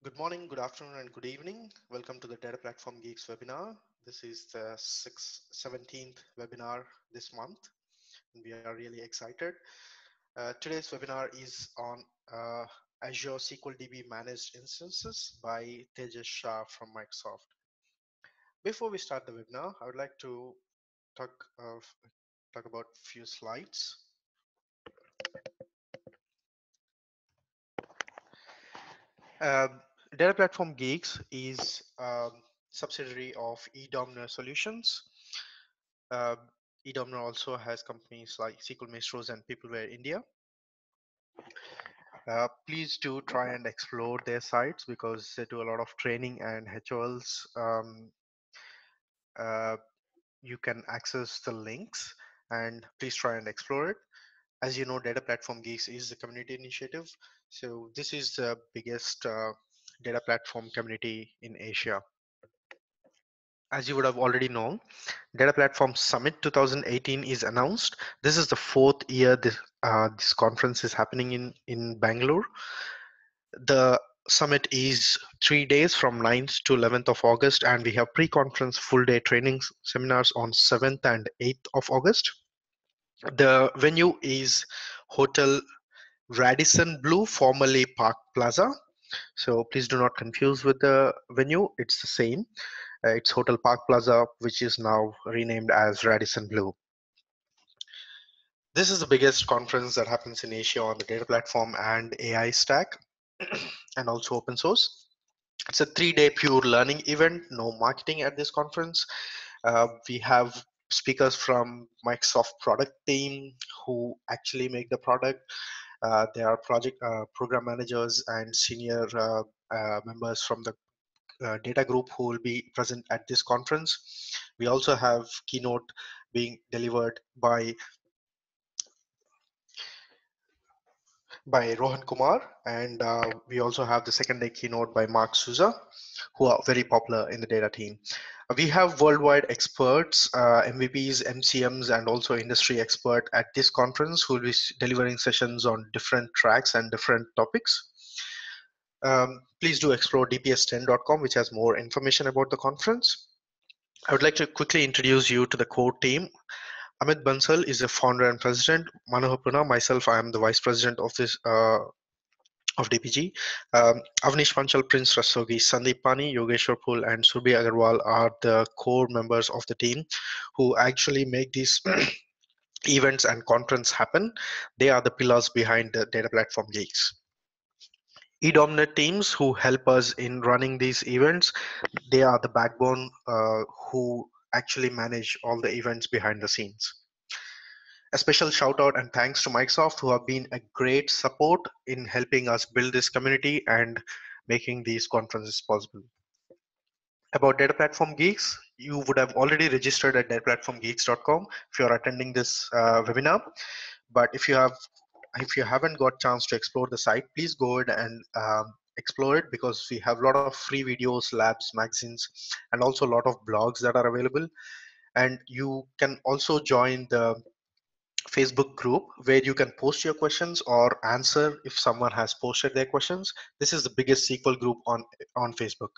Good morning, good afternoon, and good evening. Welcome to the Data Platform Geeks webinar. This is the 17th webinar this month, and we are really excited. Today's webinar is on Azure SQL DB Managed Instances by Tejas Shah from Microsoft. Before we start the webinar, I would like to talk about a few slides. Data Platform Geeks is a subsidiary of eDomner Solutions. eDomner also has companies like SQL Maestros and Peopleware India. Please do try and explore their sites because they do a lot of training and HOLs. You can access the links and please try and explore it. As you know, Data Platform Geeks is a community initiative. So this is the biggest data platform community in Asia. As you would have already known, Data Platform Summit 2018 is announced. This is the fourth year this conference is happening in Bangalore. The summit is 3 days from 9th to 11th of August, and we have pre-conference full day training seminars on 7th and 8th of August. The venue is Hotel Radisson Blu, formerly Park Plaza. So please do not confuse with the venue. It's the same. It's Hotel Park Plaza, which is now renamed as Radisson Blu. This is the biggest conference that happens in Asia on the data platform and AI stack, and also open source. It's a 3-day pure learning event, no marketing at this conference. We have speakers from Microsoft product team who actually make the product. There are program managers and senior members from the data group who will be present at this conference. We also have keynote being delivered by Rohan Kumar, and we also have the second day keynote by Mark Souza, who are very popular in the data team. We have worldwide experts, MVPs, MCMs, and also industry expert at this conference who will be delivering sessions on different tracks and different topics. Please do explore dps10.com, which has more information about the conference. I would like to quickly introduce you to the core team. Amit Bansal is the founder and president. Manohar Puna, myself, I am the vice president of this of DPG. Avnish Panchal, Prince Rastogi, Sandeep Pani, Yogeshwar Phul, and Surbi Agarwal are the core members of the team who actually make these events and conference happen. They are the pillars behind the Data Platform Geeks. eDomner teams who help us in running these events, they are the backbone who actually manage all the events behind the scenes. A special shout out and thanks to Microsoft who have been a great support in helping us build this community and making these conferences possible. About Data Platform Geeks, you would have already registered at dataplatformgeeks.com if you're attending this webinar. But if you haven't got chance to explore the site, please go ahead and explore it because we have a lot of free videos, labs, magazines, and also a lot of blogs that are available. And you can also join the Facebook group where you can post your questions or answer if someone has posted their questions. This is the biggest SQL group on Facebook.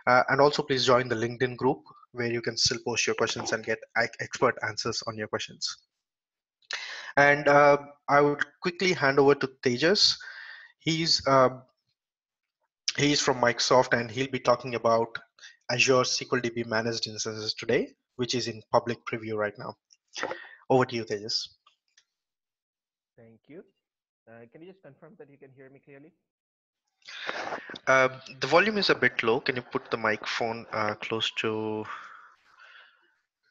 And also please join the LinkedIn group where you can still post your questions and get expert answers on your questions. And I would quickly hand over to Tejas. He's from Microsoft and he'll be talking about Azure SQL DB Managed Instances today, which is in public preview right now. Over to you, Tejas. Thank you. Can you just confirm that you can hear me clearly? The volume is a bit low. Can you put the microphone close to?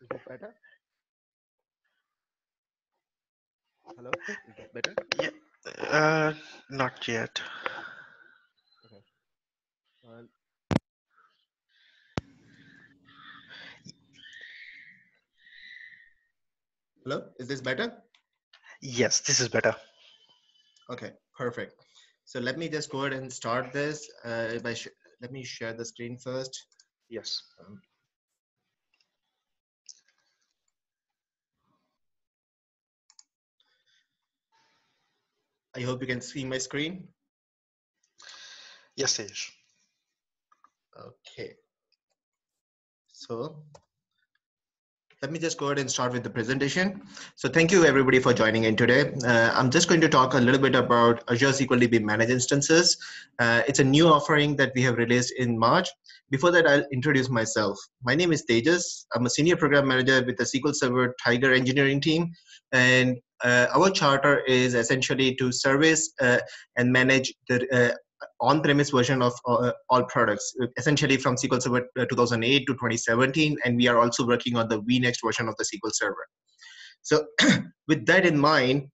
Is it better? Hello, is this better? Yeah, not yet. Okay. Hello, is this better? Yes, this is better. Okay, perfect. So let me just go ahead and start this. Let me share the screen first. Yes. I hope you can see my screen. Yes, Tej. Okay, so let me just go ahead and start with the presentation. So thank you everybody for joining in today. I'm just going to talk a little bit about Azure SQL DB Managed Instances. It's a new offering that we have released in March. Before that, I'll introduce myself. My name is Tejas. I'm a senior program manager with the SQL Server Tiger engineering team. And our charter is essentially to service and manage the on-premise version of all products, essentially from SQL Server 2008 to 2017, and we are also working on the vNext version of the SQL Server. So with that in mind,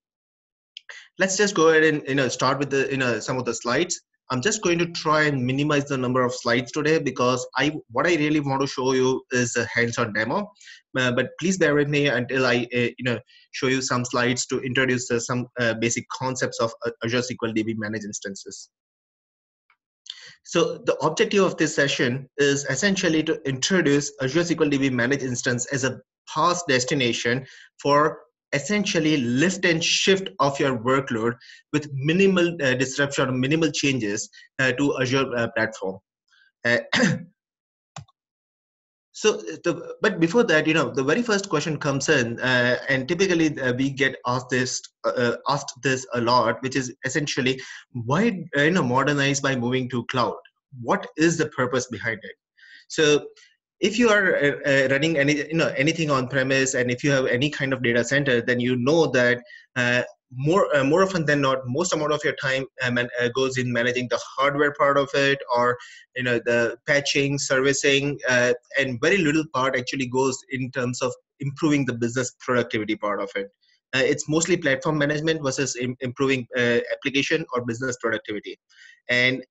let's just go ahead and start with the some of the slides. I'm just going to try and minimize the number of slides today because what I really want to show you is a hands-on demo. But please bear with me until I show you some slides to introduce some basic concepts of Azure SQL DB Managed Instances. So the objective of this session is essentially to introduce Azure SQL DB Managed Instance as a PaaS destination for essentially lift and shift of your workload with minimal disruption, minimal changes to Azure platform. But before that, the very first question comes in, and typically we get asked this a lot, which is essentially why modernize by moving to cloud? What is the purpose behind it? So if you are running anything on premise, and if you have any kind of data center, then you know that more often than not, most amount of your time goes in managing the hardware part of it, or the patching, servicing, and very little part actually goes in terms of improving the business productivity part of it. It's mostly platform management versus improving application or business productivity. And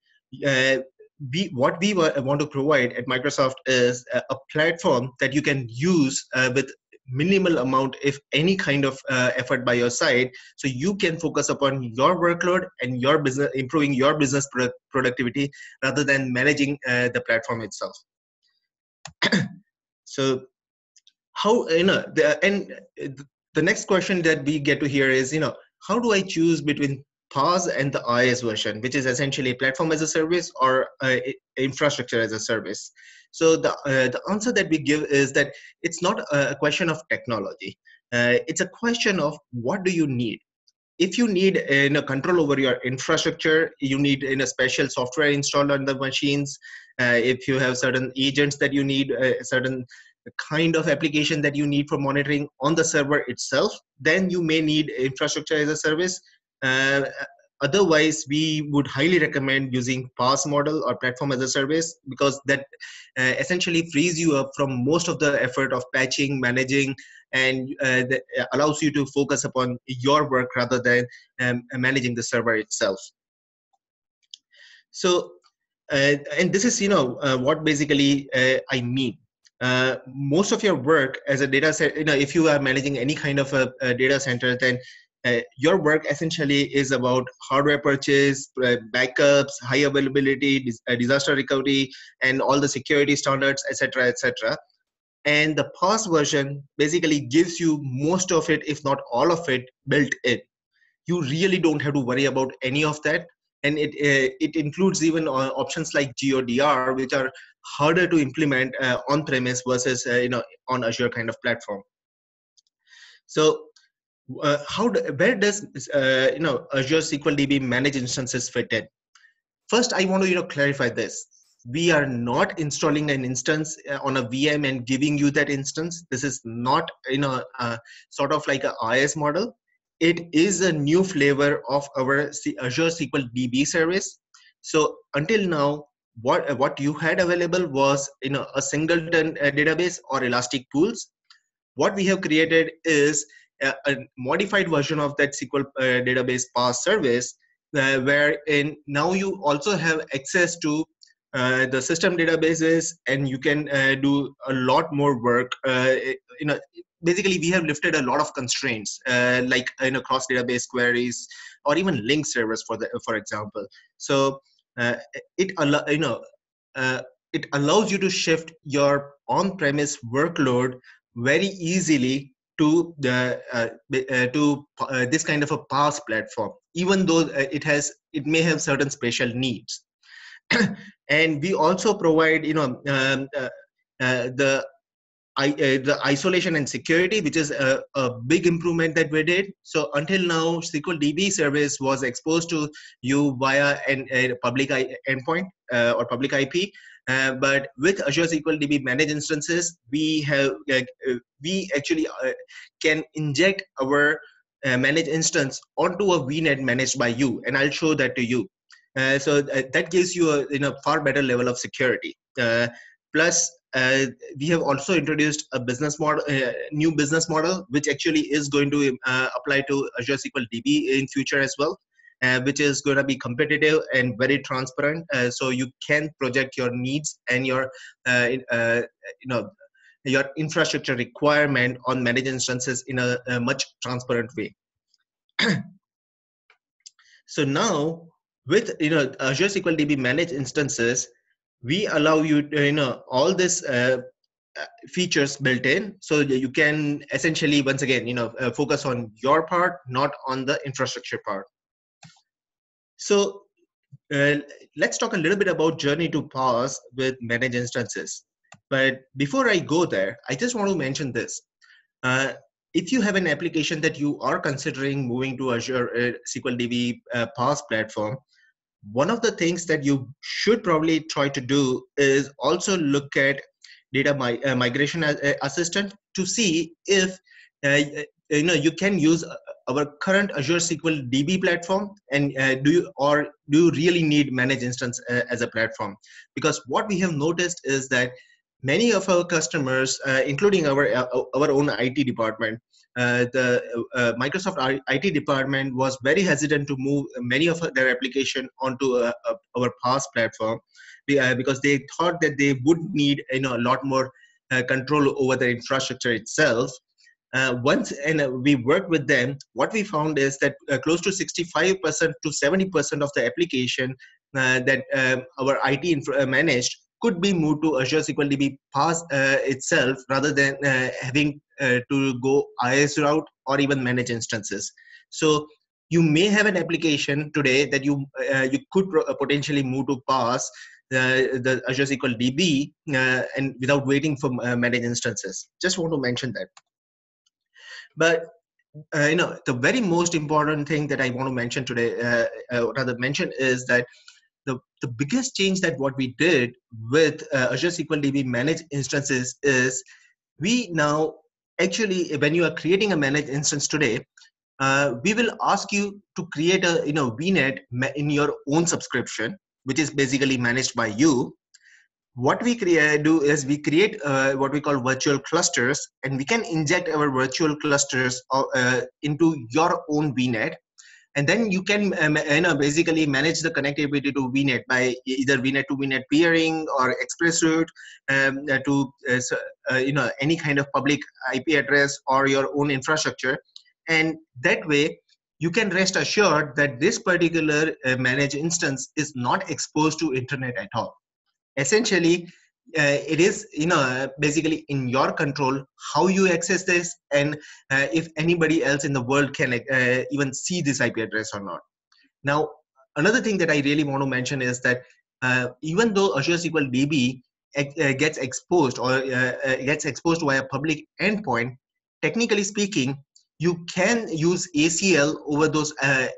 what we want to provide at Microsoft is a platform that you can use with minimal amount, if any kind of effort by your side, so you can focus upon your workload and your business, improving your business productivity rather than managing the platform itself. So how the next question that we get to hear is how do I choose between PaaS and the IaaS version, which is essentially platform as a service or infrastructure as a service? So the answer that we give is that it's not a question of technology. It's a question of what do you need. If you need control over your infrastructure, you need a special software installed on the machines. If you have certain agents that you need, certain kind of application that you need for monitoring on the server itself, then you may need infrastructure as a service. Otherwise, we would highly recommend using PaaS model or platform as a service, because that essentially frees you up from most of the effort of patching, managing, and allows you to focus upon your work rather than managing the server itself. So, and this is what basically I mean. Most of your work as a data set, if you are managing any kind of a data center, then your work essentially is about hardware purchase, backups, high availability, disaster recovery, and all the security standards, etc., etc. And the PaaS version basically gives you most of it, if not all of it, built in. You really don't have to worry about any of that. And it includes even options like GODR, which are harder to implement on premise versus on Azure kind of platform. So where does Azure SQL DB Managed Instances fit in? First, I want to clarify this. We are not installing an instance on a VM and giving you that instance. This is not sort of like a IaaS model. It is a new flavor of our Azure SQL DB service. So until now, what you had available was a singleton database or elastic pools. What we have created is a modified version of that SQL database PaaS service, wherein now you also have access to the system databases, and you can do a lot more work. Basically, we have lifted a lot of constraints, like cross database queries or even link servers, for example. So it allows you to shift your on-premise workload very easily to this kind of a PaaS platform, even though it may have certain special needs. And we also provide, the isolation and security, which is a big improvement that we did. So until now, SQL DB service was exposed to you via a public endpoint or public IP. But with Azure SQL DB managed instances, we actually can inject our managed instance onto a VNet managed by you, and I'll show that to you. That gives you a far better level of security. Plus, we have also introduced a business model, new business model, which actually is going to apply to Azure SQL DB in future as well, which is going to be competitive and very transparent. So you can project your needs and your, your infrastructure requirement on managed instances in a much transparent way. So now with Azure SQL DB managed instances, we allow you all this features built in, so you can essentially once again focus on your part, not on the infrastructure part. So let's talk a little bit about journey to PaaS with managed instances. But before I go there, I just want to mention this. If you have an application that you are considering moving to Azure SQL DB PaaS platform, one of the things that you should probably try to do is also look at data migration assistant to see if you can use our current Azure SQL DB platform, and do you really need managed instance as a platform? Because what we have noticed is that many of our customers, including our own IT department, the Microsoft IT department was very hesitant to move many of their application onto our PaaS platform, because they thought that they would need a lot more control over the infrastructure itself. We worked with them, what we found is that close to 65% to 70% of the application that our IT managed could be moved to Azure SQL DB PaaS itself, rather than having to go IaaS route or even manage instances. So you may have an application today that you could potentially move to PaaS, the Azure SQL DB, and without waiting for managed instances. Just want to mention that. But the very most important thing that I want to mention today, is that the biggest change that what we did with Azure SQL DB managed instances is we now actually, when you are creating a managed instance today, we will ask you to create a VNet in your own subscription, which is basically managed by you. What we do is we create what we call virtual clusters, and we can inject our virtual clusters into your own VNet. And then you can basically manage the connectivity to VNet by either VNet to VNet peering or express route to any kind of public IP address or your own infrastructure. And that way, you can rest assured that this particular managed instance is not exposed to internet at all. Essentially, it is basically in your control how you access this, and if anybody else in the world can even see this IP address or not. Now, another thing that I really want to mention is that even though Azure SQL DB gets exposed via public endpoint, technically speaking, you can use ACL over those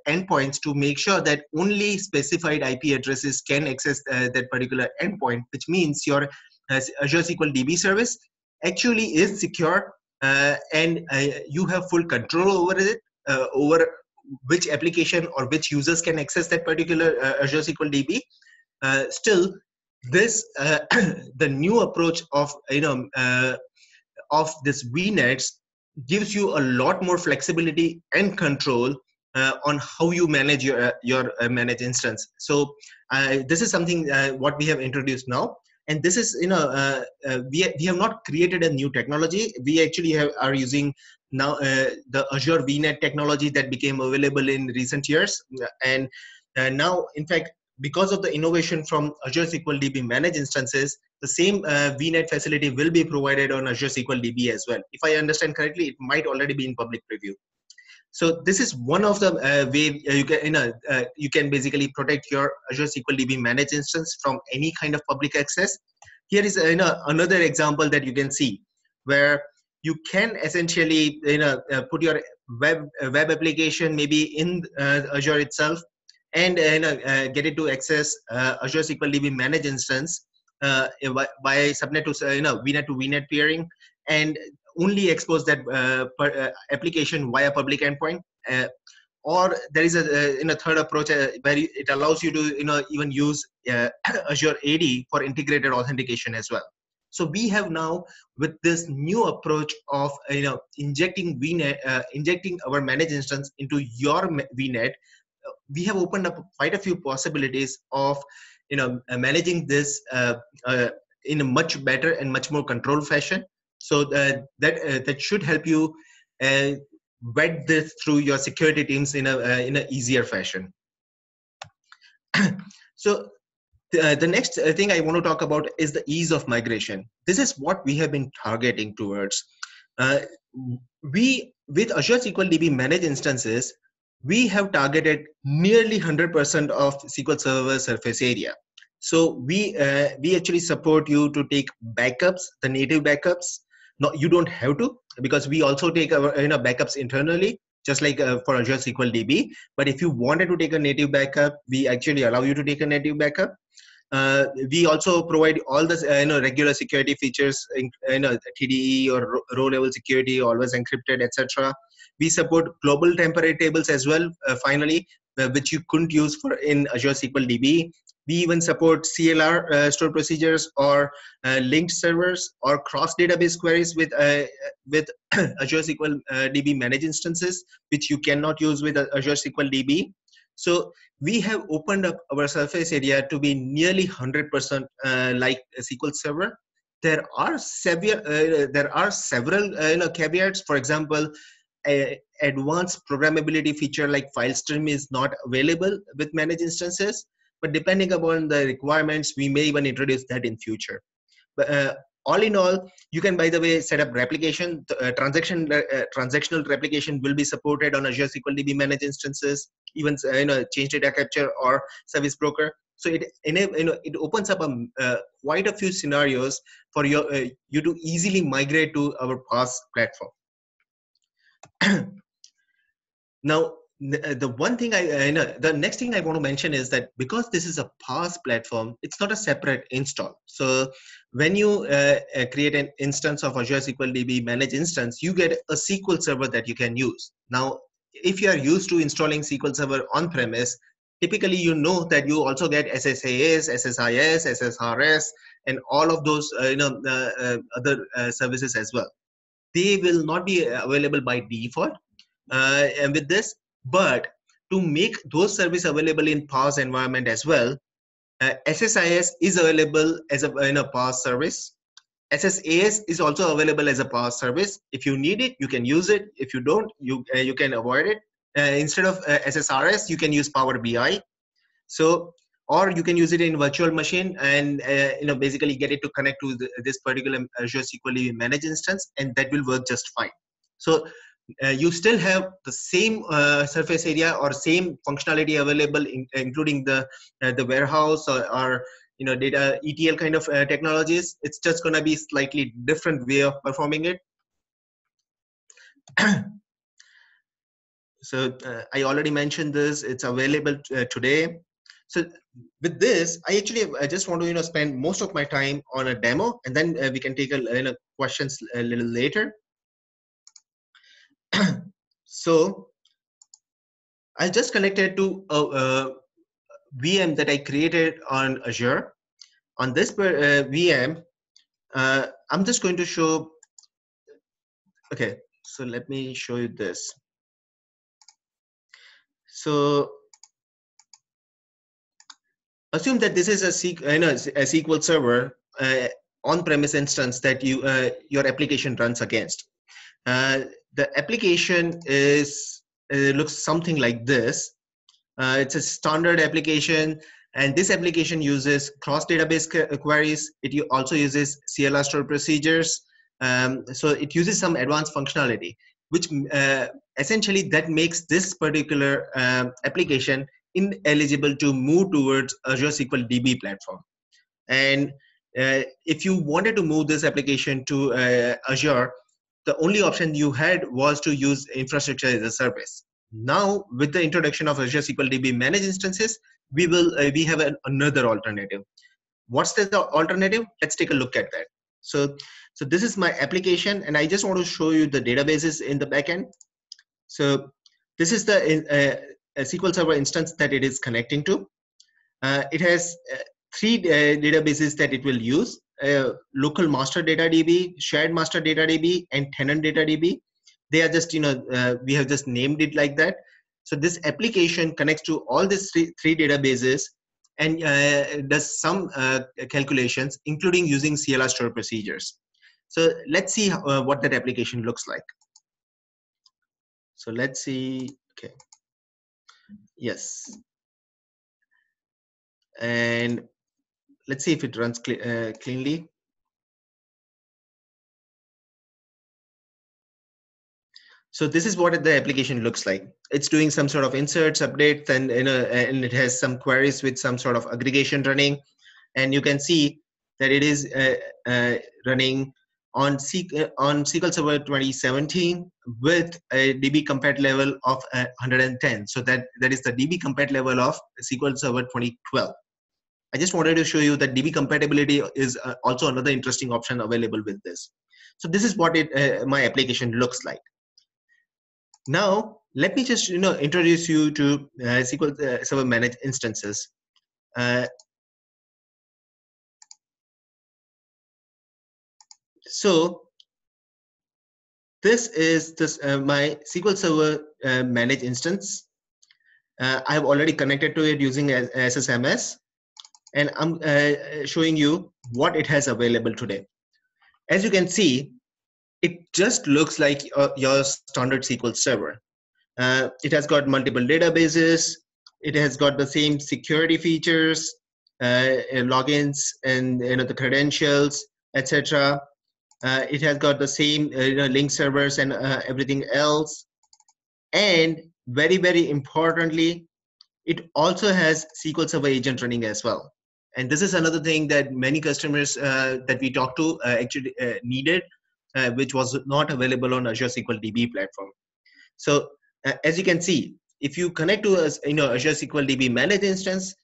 endpoints to make sure that only specified IP addresses can access that particular endpoint, which means your Azure SQL DB service actually is secure, and you have full control over it, over which application or which users can access that particular Azure SQL DB. Still, this the new approach of this VNets gives you a lot more flexibility and control on how you manage your managed instance. So this is something what we have introduced now, and this is we have not created a new technology. We actually are using now the Azure VNet technology that became available in recent years, and now in fact, because of the innovation from Azure SQL DB managed instances, the same VNet facility will be provided on Azure SQL DB as well. If I understand correctly, it might already be in public preview. So this is one of the way you can basically protect your Azure SQL DB managed instance from any kind of public access. Here is another example that you can see where you can essentially put your web application maybe in Azure itself, and get it to access Azure SQL DB managed instance by subnet to VNet to VNet peering, and only expose that application via public endpoint. Or there is a third approach where it allows you to even use Azure AD for integrated authentication as well. So we have now, with this new approach of injecting VNet, injecting our managed instance into your VNet, we have opened up quite a few possibilities of managing this in a much better and much more controlled fashion. So that should help you vet this through your security teams in a easier fashion. So the next thing I want to talk about is the ease of migration. This is what we have been targeting towards. We, with Azure SQL DB managed instances, we have targeted nearly 100% of SQL Server surface area. So we actually support you to take backups, the native backups. No, you don't have to, because we also take our backups internally, just like for Azure SQL DB. But if you wanted to take a native backup, we actually allow you to take a native backup. We also provide all the regular security features, TDE or row level security, always encrypted, etc. We support global temporary tables as well, finally, which you couldn't use for in Azure SQL DB. We even support CLR store procedures, or linked servers, or cross database queries with Azure SQL DB managed instances, which you cannot use with Azure SQL DB. So we have opened up our surface area to be nearly 100% like a SQL Server. There are several caveats. For example, advanced programmability feature like file stream is not available with managed instances, but depending upon the requirements, we may even introduce that in future. But all in all, you can, by the way, set up replication. Transactional replication will be supported on Azure SQL DB managed instances, even change data capture or service broker. So it opens up quite a few scenarios for you to easily migrate to our PaaS platform. Now, the one thing the next thing I want to mention is that because this is a PaaS platform, it's not a separate install. So when you create an instance of Azure SQL DB managed instance, you get a SQL Server that you can use. Now, if you are used to installing SQL Server on premise, typically you know that you also get SSAS, SSIS, SSRS, and all of those other services as well. They will not be available by default and with this, but to make those services available in PaaS environment as well, SSIS is available as a PaaS service. SSAS is also available as a PaaS service. If you need it, you can use it. If you don't, you can avoid it. Instead of SSRS, you can use Power BI. So, or you can use it in virtual machine and basically get it to connect to this particular Azure SQL managed instance, and that will work just fine. So you still have the same surface area or same functionality available, including the warehouse or data ETL kind of technologies. It's just going to be slightly different way of performing it. So I already mentioned this. It's available today. So with this, I just want to spend most of my time on a demo, and then we can take questions a little later. So I just connected to a VM that I created on Azure. On this VM, I'm just going to show. Okay, so let me show you this. So assume that this is a SQL Server on-premise instance that your application runs against. The application looks something like this. It's a standard application, and this application uses cross-database queries. It also uses CLR store procedures. So it uses some advanced functionality. which essentially that makes this particular application ineligible to move towards Azure SQL DB platform. And if you wanted to move this application to Azure, the only option you had was to use infrastructure as a service. Now, with the introduction of Azure SQL DB Managed Instances, we have another alternative. What's the alternative? Let's take a look at that. So this is my application, and I just want to show you the databases in the backend. So this is the SQL Server instance that it is connecting to. It has three databases that it will use: local master data DB, shared master data DB, and tenant data DB. They are just, we have just named it like that. So this application connects to all these three databases and does some calculations, including using CLR store procedures. So let's see what that application looks like. So let's see. Okay. Yes. And let's see if it runs cleanly. So this is what the application looks like. It's doing some sort of inserts, updates, and and it has some queries with some sort of aggregation running. And you can see that it is running on SQL Server 2017 with a DB compat level of 110. So that is the DB compat level of SQL Server 2012. I just wanted to show you that DB compatibility is also another interesting option available with this. So this is what my application looks like. Now, let me just introduce you to SQL Server Managed Instances. So this is my SQL Server Managed Instance. I have already connected to it using SSMS, and I'm showing you what it has available today. As you can see, it just looks like your standard SQL Server. It has got multiple databases. It has got the same security features, logins, and the credentials, etc. It has got the same link servers and everything else. And very, very importantly, it also has SQL Server agent running as well. And this is another thing that many customers that we talked to actually needed, which was not available on Azure SQL DB platform. So as you can see, if you connect to Azure SQL DB Managed Instance,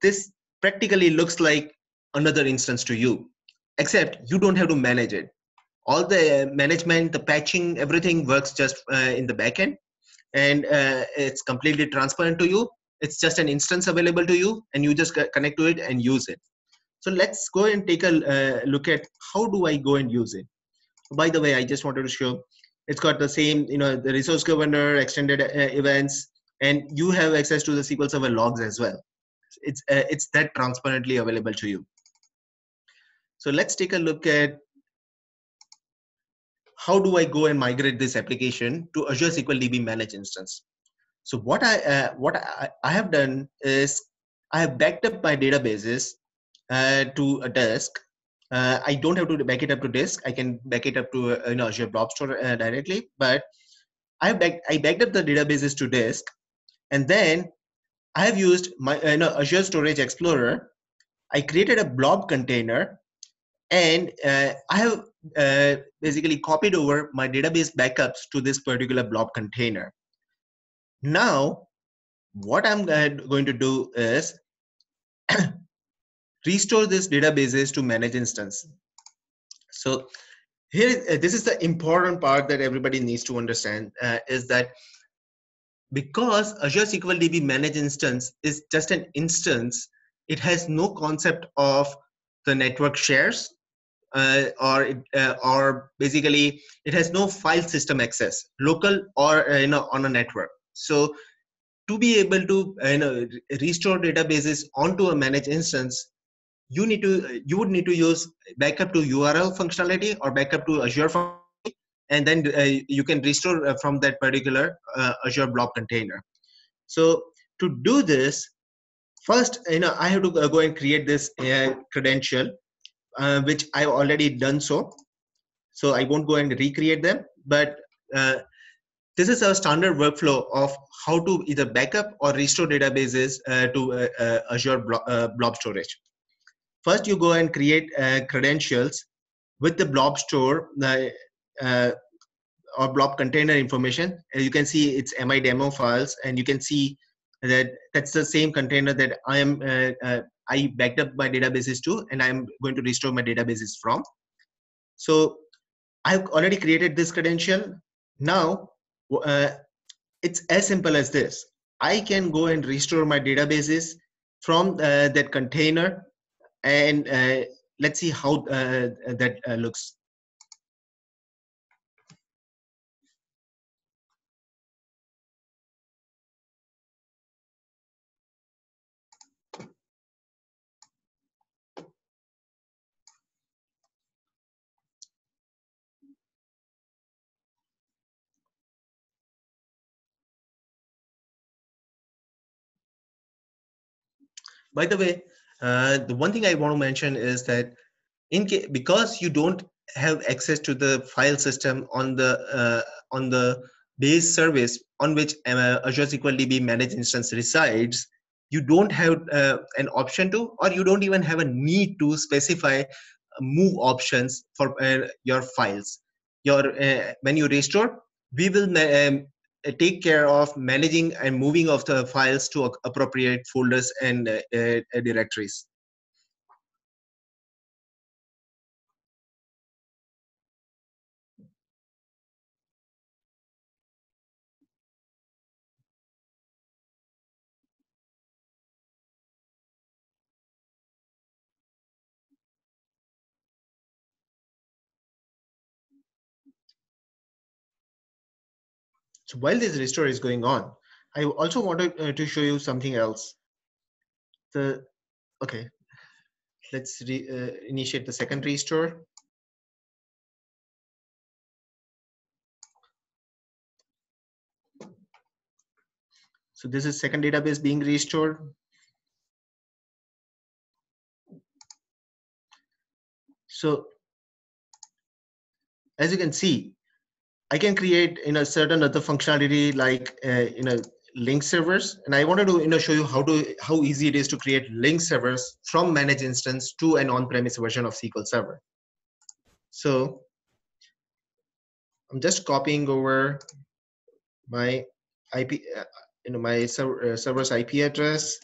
this practically looks like another instance to you, except you don't have to manage it. All the management, the patching, everything works just in the backend, and it's completely transparent to you. It's just an instance available to you, and you just connect to it and use it. So let's go and take a look at how do I go and use it. By the way, I just wanted to show it's got the same, the resource governor, extended events, and you have access to the SQL Server logs as well. It's that transparently available to you. So let's take a look at how do I go and migrate this application to Azure SQL DB Managed Instance. So what I have done is I have backed up my databases to a disk. I don't have to back it up to disk. I can back it up to Azure Blob Store directly. But I backed up the databases to disk, and then I have used my Azure Storage Explorer. I created a blob container, and I have basically copied over my database backups to this particular blob container. Now, what I'm going to do is restore this databases to managed instance. So here, this is the important part that everybody needs to understand, is that because Azure SQL DB Managed Instance is just an instance, it has no concept of the network shares, or basically it has no file system access, local or on a network. So to be able to restore databases onto a managed instance, you would need to use backup to URL functionality or backup to Azure functionality, and then you can restore from that particular Azure blob container. So to do this, first I have to go and create this credential, which I've already done so. So I won't go and recreate them, but this is our standard workflow of how to either backup or restore databases to Azure Blob storage. First, you go and create credentials with the Blob store uh, or Blob container information. You can see it's mi demo files, and you can see that that's the same container that I backed up my databases to, and I'm going to restore my databases from. So I've already created this credential. Now, it's as simple as this. I can go and restore my databases from that container, and let's see how that looks. By the way, the one thing I want to mention is that because you don't have access to the file system on the base service on which Azure SQL DB managed instance resides, you don't have an option to, or you don't even have a need to specify move options for your files. When you restore, we will take care of managing and moving of the files to appropriate folders and directories. So while this restore is going on, I also wanted to show you something else. Okay, let's initiate the second restore. So this is second database being restored. So as you can see, I can create a certain other functionality like link servers, and I wanted to show you how easy it is to create link servers from managed instance to an on-premise version of SQL Server. So I'm just copying over my IP, my server's IP address.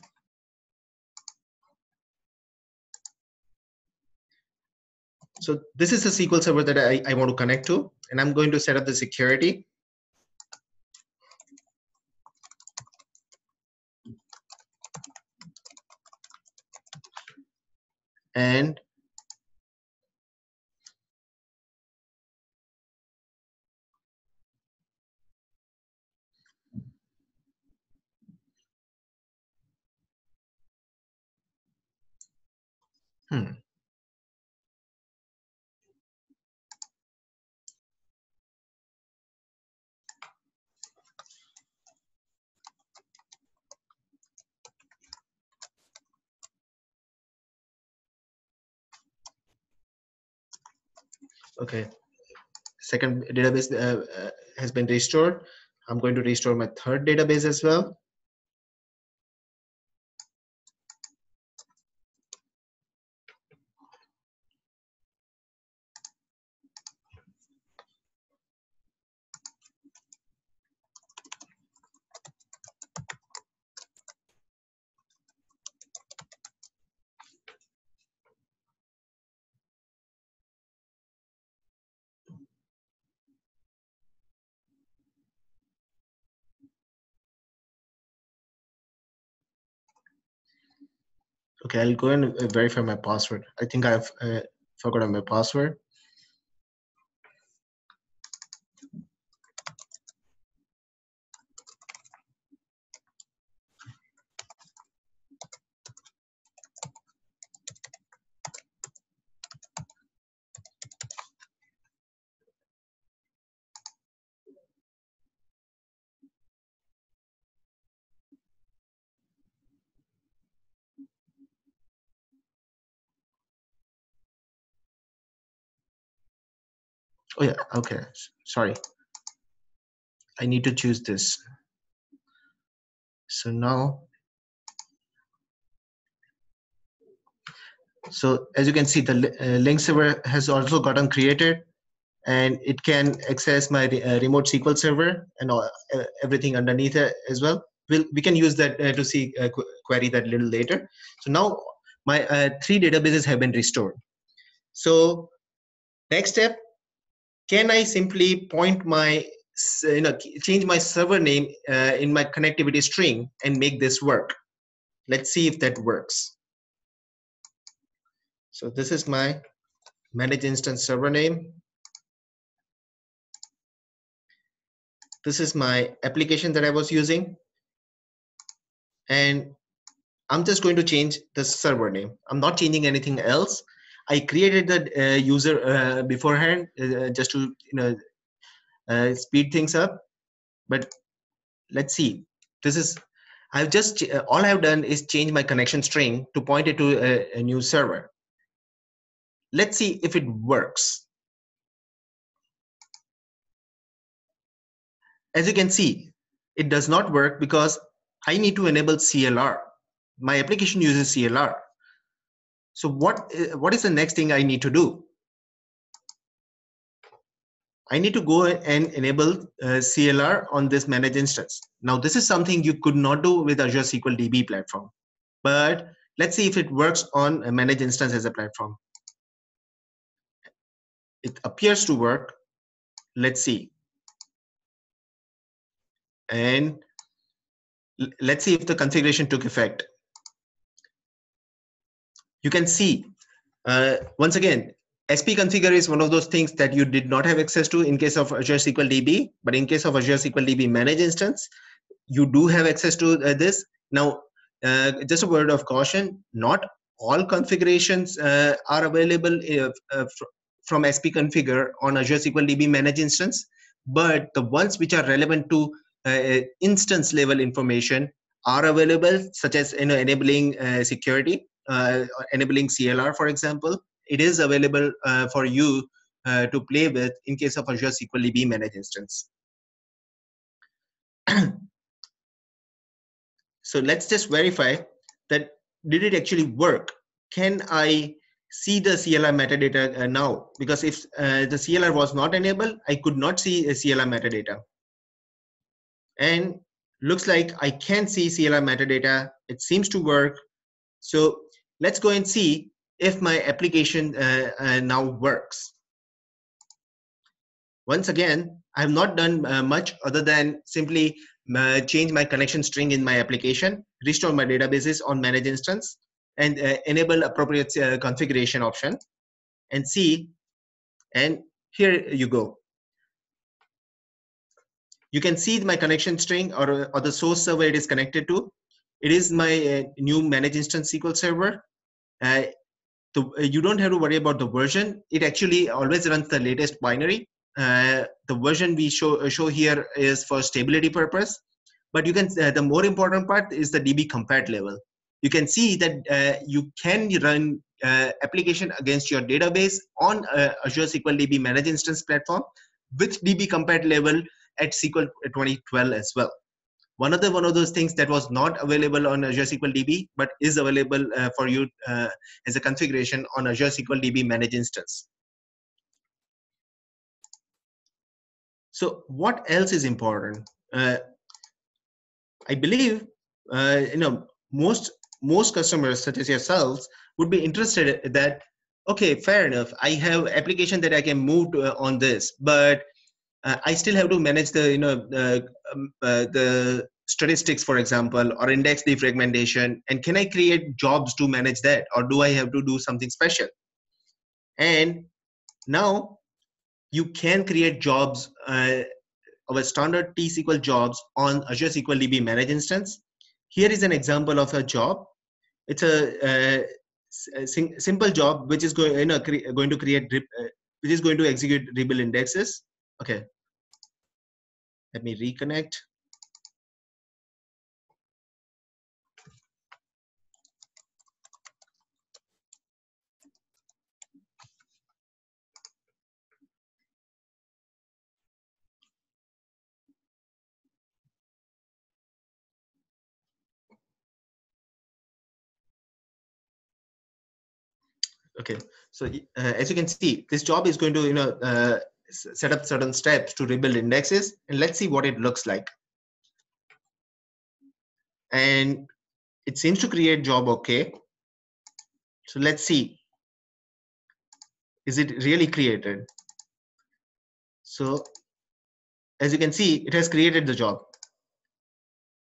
So this is the SQL Server that I want to connect to, and I'm going to set up the security. And okay, second database has been restored. I'm going to restore my third database as well. Okay, I'll go and verify my password. I think I've forgotten my password. Oh yeah, okay, sorry. I need to choose this. So now, so as you can see, the link server has also gotten created, and it can access my remote SQL server and everything underneath it as well. We can use that to see query that a little later. So now my 3 databases have been restored. So next step, can I simply point my change my server name in my connectivity string and make this work? Let's see if that works. So this is my managed instance server name. This is my application that I was using, and I'm just going to change the server name. I'm not changing anything else. I created the user beforehand just to speed things up. But let's see. This is I've just all I've done is change my connection string to point it to a new server. Let's see if it works. As you can see, it does not work because I need to enable CLR. My application uses CLR. So what is the next thing I need to do? I need to go and enable CLR on this managed instance. Now, this is something you could not do with Azure SQL DB platform, but let's see if it works on a managed instance as a platform. It appears to work. Let's see. And let's see if the configuration took effect. You can see, once again, SP configure is one of those things that you did not have access to in case of Azure SQL DB, but in case of Azure SQL DB managed instance, you do have access to this. Now, just a word of caution, not all configurations are available from SP configure on Azure SQL DB managed instance, but the ones which are relevant to instance level information are available, such as enabling security, enabling CLR, for example. It is available for you to play with in case of Azure SQL DB managed instance. So let's just verify that did it actually work. Can I see the CLR metadata now? Because if the CLR was not enabled, I could not see a CLR metadata. And looks like I can see CLR metadata. It seems to work. So let's go and see if my application now works. Once again, I have not done much other than simply change my connection string in my application, restore my databases on managed instance, and enable appropriate configuration option, and see. And here you go. You can see my connection string or the source server it is connected to. It is my new managed instance SQL server. You don't have to worry about the version. It actually always runs the latest binary. The version we show here is for stability purpose, but you can the more important part is the DB compat level. You can see that you can run application against your database on Azure SQL DB managed instance platform with DB compat level at SQL 2012 as well. One of those things that was not available on Azure SQL DB, but is available for you as a configuration on Azure SQL DB managed instance. So what else is important? I believe most customers such as yourselves would be interested that, okay, fair enough, I have application that I can move to, on this, but I still have to manage the the statistics, for example, or index defragmentation. And can I create jobs to manage that, or do I have to do something special? And now you can create jobs of a standard T-SQL jobs on Azure SQL DB managed instance. Here is an example of a job. It's a simple job which is going to create which is going to execute rebuild indexes. Okay. Let me reconnect. Okay, so as you can see, this job is going to set up certain steps to rebuild indexes, and let's see what it looks like. And it seems to create job okay. So let's see, is it really created? So as you can see, it has created the job,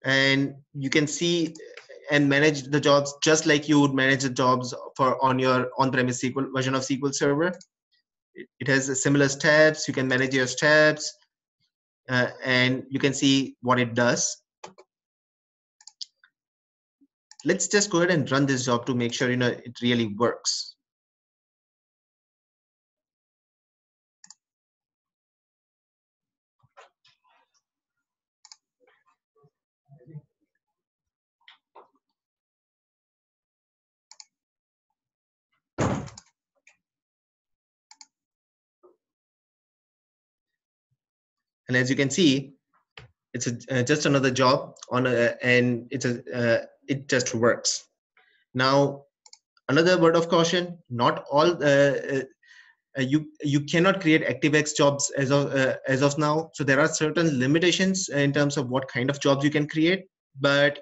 and you can see and manage the jobs just like you would manage the jobs for on your on-premise SQL version of SQL Server. It has similar steps. You can manage your steps, and you can see what it does. Let's just go ahead and run this job to make sure it really works. And as you can see, it's just another job on and it just works. Now, another word of caution: not all you cannot create ActiveX jobs as of now. So there are certain limitations in terms of what kind of jobs you can create. But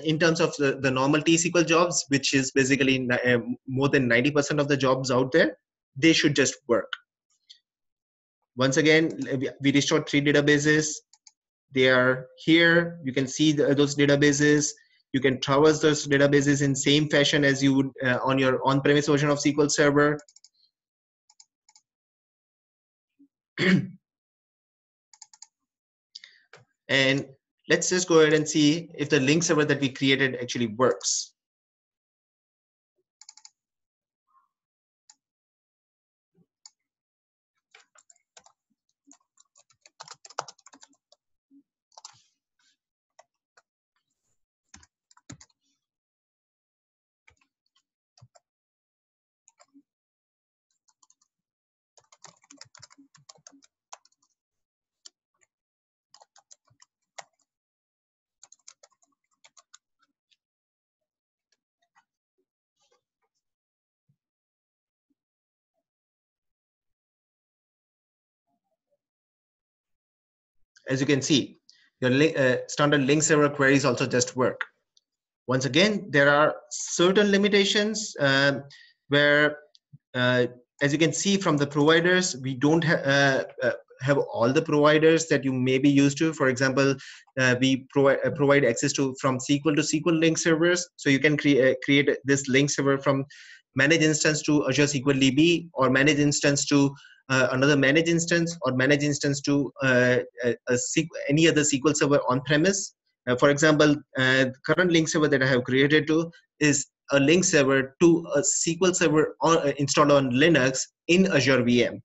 in terms of the normal T-SQL jobs, which is basically more than 90% of the jobs out there, they should just work. Once again, we restored 3 databases. They are here. You can see those databases. You can traverse those databases in same fashion as you would on your on-premise version of SQL Server. And let's just go ahead and see if the link server that we created actually works. As you can see, your standard link server queries also just work. Once again, there are certain limitations where, as you can see from the providers, we don't have all the providers that you may be used to. For example, we provide access to from SQL to SQL link servers. So you can create this link server from managed instance to Azure SQL DB, or managed instance to another managed instance, or managed instance to any other SQL server on premise. For example, current link server that I have created to is a link server to a SQL server installed on Linux in Azure VM,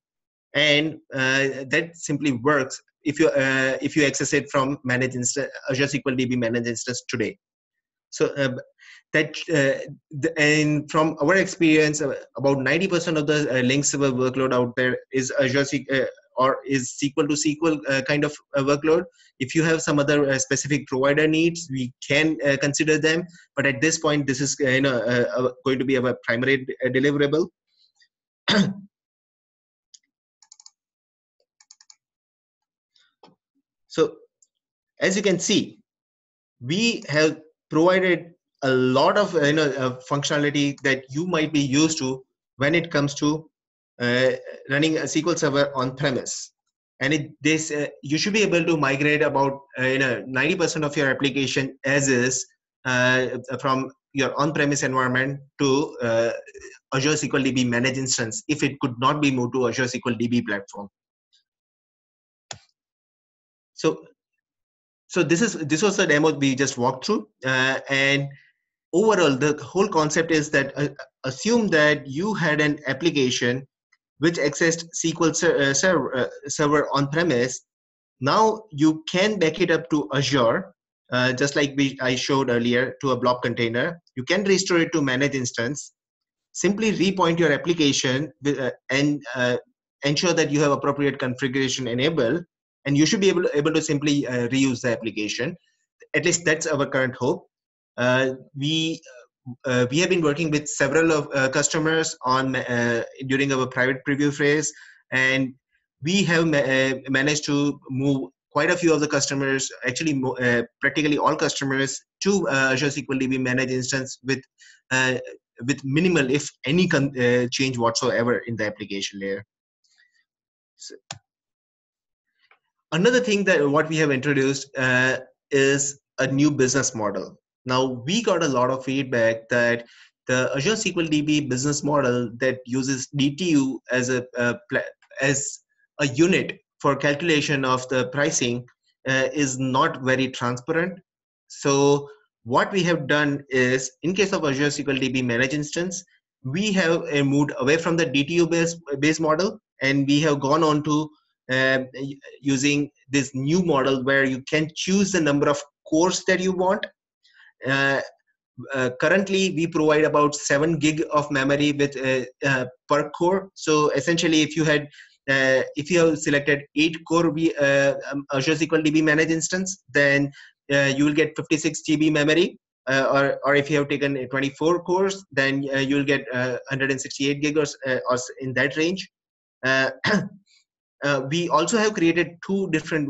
and that simply works if you access it from managed instance, Azure SQL DB managed instance today. So and from our experience, about 90% of the link server workload out there is Azure or is SQL to SQL kind of workload. If you have some other specific provider needs, we can consider them. But at this point, this is going to be our primary deliverable. So as you can see, we have provided a lot of functionality that you might be used to when it comes to running a SQL Server on premise. And you should be able to migrate about 90% of your application as is from your on-premise environment to Azure SQL DB managed instance if it could not be moved to Azure SQL DB platform. So this was the demo we just walked through, and overall the whole concept is that assume that you had an application which accessed SQL server on premise. Now you can back it up to Azure, just like I showed earlier, to a Blob container. You can restore it to managed instance. Simply repoint your application and ensure that you have appropriate configuration enabled, and you should be able to simply reuse the application. At least that's our current hope. we have been working with several of customers on during our private preview phase, and we have managed to move quite a few of the customers, actually practically all customers, to Azure SQL DB managed instance with minimal, if any, change whatsoever in the application layer. So, another thing that what we have introduced is a new business model. Now, we got a lot of feedback that the Azure SQL DB business model that uses DTU as a unit for calculation of the pricing is not very transparent. So what we have done is, in case of Azure SQL DB managed instance, we have moved away from the DTU based model, and we have gone on to using this new model where you can choose the number of cores that you want. Currently, we provide about 7 gig of memory with per core. So essentially, if you have selected 8 core Azure SQL DB managed instance, then you will get 56 GB memory. Or if you have taken 24 cores, then you'll get 168 gig or in that range. We also have created 2 different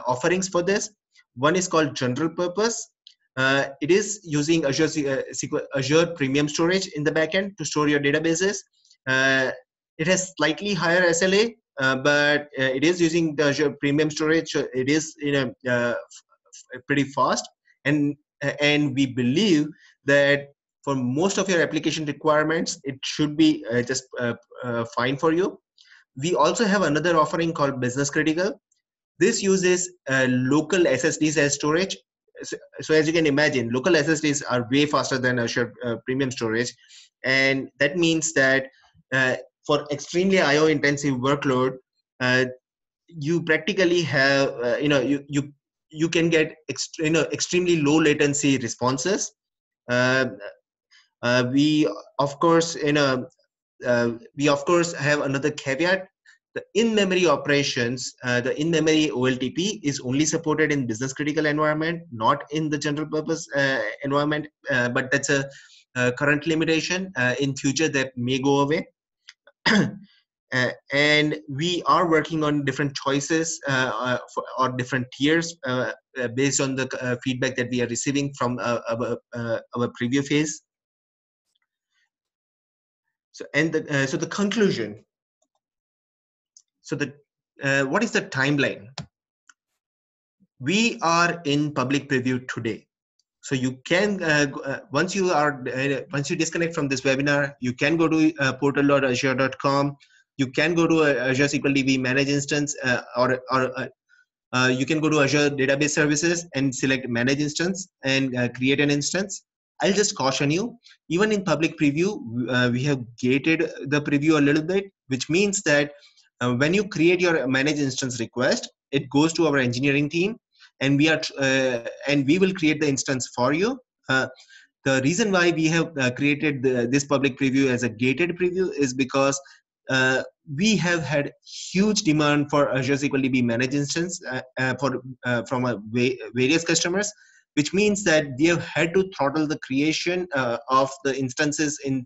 offerings for this. One is called general purpose. It is using Azure Premium Storage in the backend to store your databases. It has slightly higher SLA, but it is using the Azure Premium Storage. So it is pretty fast, and we believe that for most of your application requirements, it should be just fine for you. We also have another offering called Business Critical. This uses local SSDs as storage. So as you can imagine, local SSDs are way faster than Azure Premium Storage. And that means that for extremely IO intensive workload, you practically have, you can get extremely low latency responses. We of course have another caveat. The in-memory operations, the in-memory OLTP is only supported in business critical environment, not in the general purpose environment. But that's a current limitation. In future, that may go away. And we are working on different choices or different tiers based on the feedback that we are receiving from our preview phase. So the conclusion. So what is the timeline? We are in public preview today. So you can once you disconnect from this webinar, you can go to portal.azure.com. You can go to Azure SQL DB Managed Instance, or you can go to Azure Database Services and select Manage Instance and create an instance. I'll just caution you, even in public preview, we have gated the preview a little bit, which means that when you create your managed instance request, it goes to our engineering team, and we will create the instance for you. The reason why we have created this public preview as a gated preview is because we have had huge demand for Azure SQL DB managed instance from various customers, which means that we have had to throttle the creation of the instances in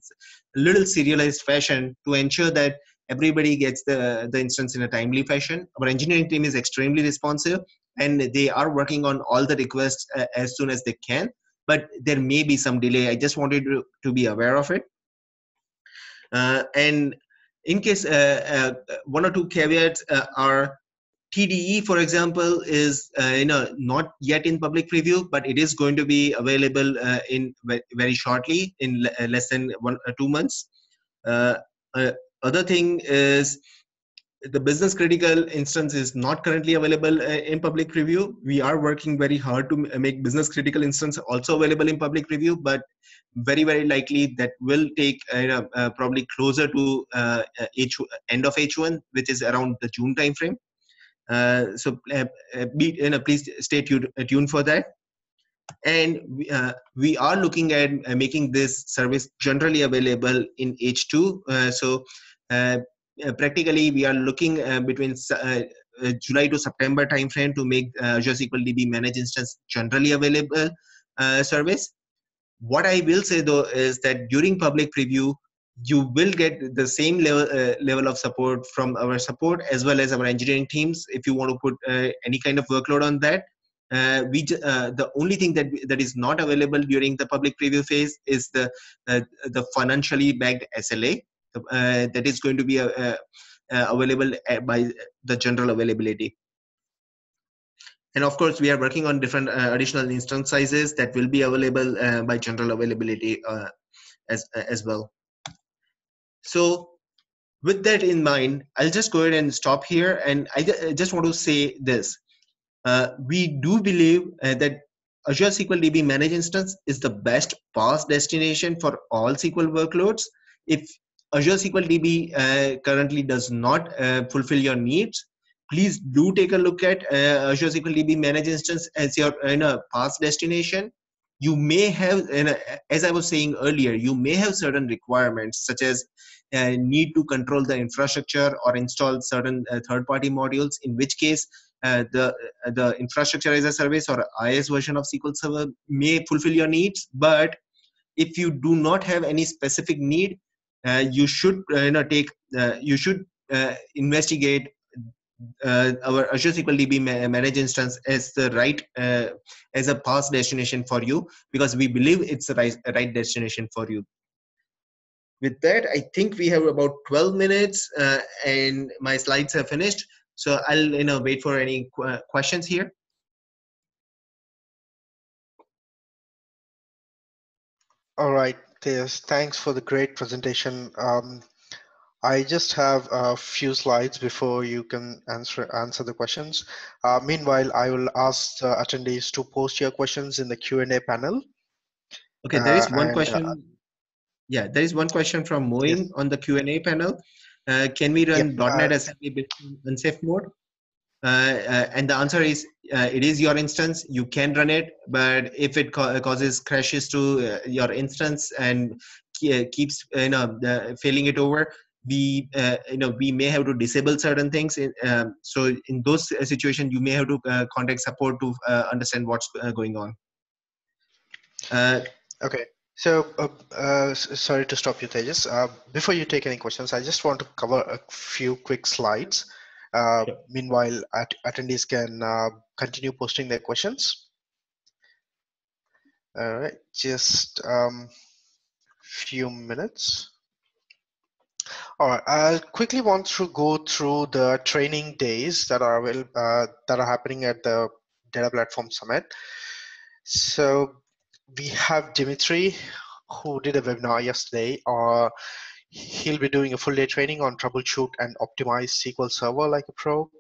little serialized fashion to ensure that everybody gets the instance in a timely fashion. Our engineering team is extremely responsive, and they are working on all the requests as soon as they can, but there may be some delay. I just wanted to be aware of it. And in case one or two caveats are TDE, for example, is not yet in public preview, but it is going to be available in very shortly, in less than 1 or 2 months. Other thing is the business critical instance is not currently available in public preview. We are working very hard to make business critical instance also available in public preview, but very, very likely that will take probably closer to end of H1, which is around the June timeframe. So please stay tuned for that. And we are looking at making this service generally available in H2. So practically, we are looking between July to September timeframe to make Azure SQL DB Managed Instance generally available service. What I will say though is that during public preview, you will get the same level of support from our support as well as our engineering teams. If you want to put any kind of workload on that, the only thing that is not available during the public preview phase is the financially backed SLA that is going to be available by the general availability. And of course, we are working on different additional instance sizes that will be available by general availability as well. So with that in mind, I'll just go ahead and stop here. And I just want to say this. We do believe that Azure SQL DB Managed Instance is the best PaaS destination for all SQL workloads. If Azure SQL DB currently does not fulfill your needs, please do take a look at Azure SQL DB Managed Instance as your PaaS destination. You may have, as I was saying earlier, you may have certain requirements such as need to control the infrastructure or install certain third-party modules, in which case the infrastructure as a service or IaaS version of SQL Server may fulfill your needs. But if you do not have any specific need, you should investigate our Azure SQL DB Managed Instance as the right as a PaaS destination for you, because we believe it's the right destination for you. With that, I think we have about 12 minutes and my slides are finished. So I'll wait for any questions here. All right, Tejas, thanks for the great presentation. I just have a few slides before you can answer the questions. Meanwhile, I will ask the attendees to post your questions in the Q&A panel. Okay, there is one question. Yeah, there is one question from Moin yes. on the Q&A panel. Can we run .NET assembly built in unsafe mode? And the answer is it is your instance. You can run it, but if it causes crashes to your instance and keeps failing it over, we may have to disable certain things. So in those situations, you may have to contact support to understand what's going on. Okay. So, sorry to stop you, Tejas. Before you take any questions, I just want to cover a few quick slides. Sure. Meanwhile, attendees can continue posting their questions. All right, just few minutes. All right, I'll quickly go through the training days that are available, that are happening at the Data Platform Summit. So we have Dimitri, who did a webinar yesterday. He'll be doing a full day training on troubleshoot and optimize SQL Server like a pro.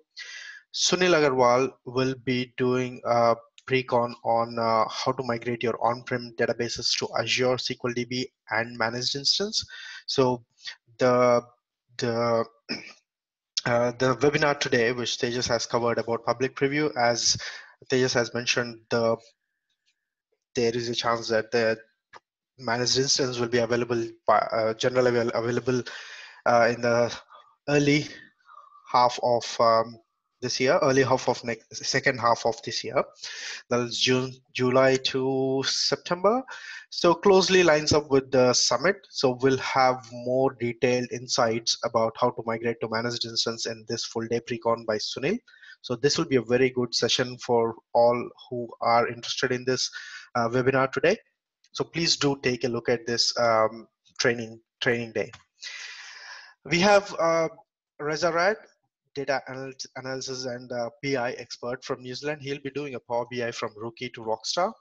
Sunil Agarwal will be doing a pre-con on how to migrate your on-prem databases to Azure SQL DB and managed instance. So the webinar today, which Tejas has covered about public preview, as Tejas has mentioned, there is a chance that the managed instance will be available by generally available in the early half of this year, second half of this year. That is July to September. So closely lines up with the summit. So we'll have more detailed insights about how to migrate to managed instance in this full day pre-con by Sunil. So this will be a very good session for all who are interested in this webinar today. So please do take a look at this training day. We have Reza Rad, data analysis and BI expert from New Zealand. He'll be doing a Power BI from rookie to rockstar.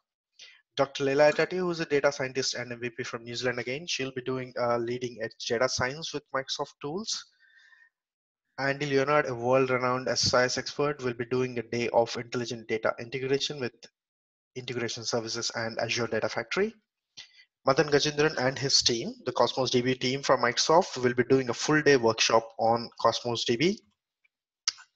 Dr. Leila Atati, who is a data scientist and MVP from New Zealand again, she'll be doing leading edge data science with Microsoft tools. Andy Leonard, a world-renowned SSIS expert, will be doing a day of intelligent data integration with integration services and Azure Data Factory. Madan Gajendran and his team, the Cosmos DB team from Microsoft, will be doing a full day workshop on Cosmos DB.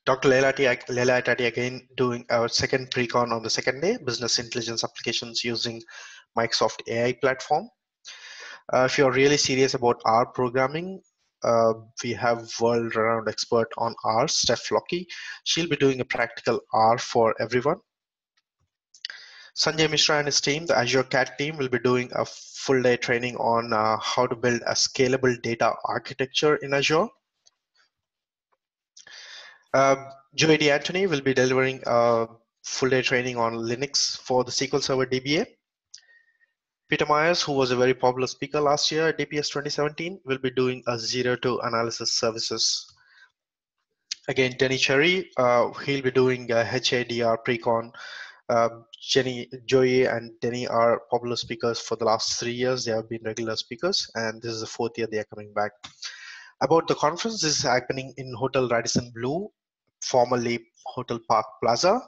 Dr. Leila Atati again doing our second pre-con on the second day, business intelligence applications using Microsoft AI platform. If you're really serious about R programming, we have world-renowned expert on R, Steph Lockey. She'll be doing a practical R for everyone. Sanjay Mishra and his team, the Azure CAT team, will be doing a full day training on how to build a scalable data architecture in Azure. Joey D'Antoni will be delivering a full day training on Linux for the SQL Server DBA. Peter Myers, who was a very popular speaker last year at DPS 2017, will be doing a zero to analysis services. Again, Denny Cherry, he'll be doing a HADR precon. Joey and Denny are popular speakers for the last 3 years. They have been regular speakers, and this is the 4th year they are coming back. About the conference, this is happening in Hotel Radisson Blu, formerly Hotel Park Plaza.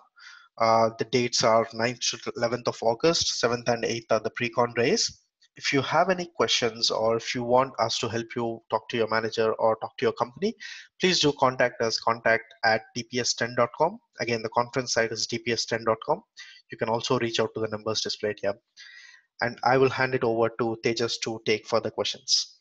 The dates are 9th to 11th of August, 7th and 8th are the pre-con days. If you have any questions or if you want us to help you talk to your manager or talk to your company, please do contact us, contact@dps10.com. Again, the conference site is dps10.com. You can also reach out to the numbers displayed here. And I will hand it over to Tejas to take further questions.